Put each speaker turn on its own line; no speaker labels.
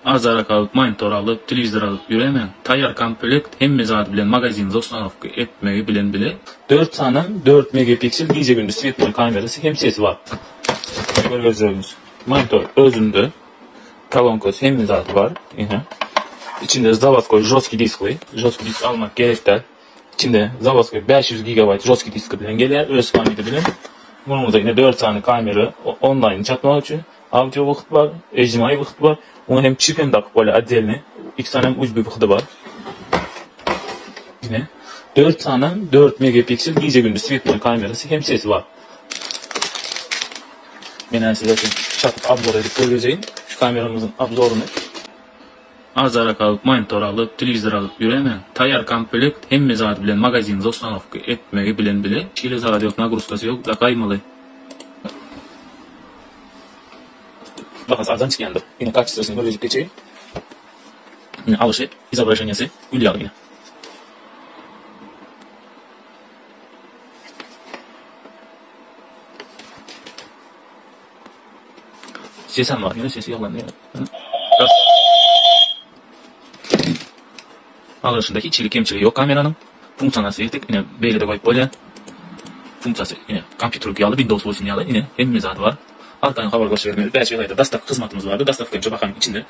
Azara kalıp monitor alıp televizor alıp yüremen tayar komplekt hem zat bilen magazin zostanovka etmeyi bilen bile 4 tane 4 megapiksel gece gündüz svetli kamerası hem sesi var. Görüyorsunuz. Monitor özünde kolonkos hem zat var. İçinde zavodskoy jostki diskli. Jostki disk almak gerekler. İçinde zavodskoy 500 GB jostki diski bilen gelir. Öz kamera bilen. Bunun yine 4 tane kamera online çatma için audio vakit var, ictimai vakit var. Onu hem çip hem takıp böyle addelini. 2 tane hem USB vakti var. Yine 4 tane 4 megapiksel gece gündüz svetli kamerası hem sesi var. Ben size çatıp abzor edip göreceğim. Kameramızın abzorunu. Azara kalıp monitor alıp televizor alıp yüremen tayar komplekt hem zat bilen magazin zostanovka etmeyi bilen bile çile zararı yok, nagruskası yok da kaymalı. Bakın azan çıkandı. Yine kaç sırasını böyle geçeyim. Yine alışı, izobraşanyası, ülyalı yine. Sesen var yine, sesi yalanıyor. Alışındaki içilik kemçiliği yok kameranın. Funksiyonası yedik yine böyle de koyup böyle. Funksiyası yine kompüter yükleyalı, Windows olsun yalı yine hem mezatı var. Arkadan haber göstermeli. Belki ayda dastak hizmetimiz vardı. Dastak kemçe bakalım içinde.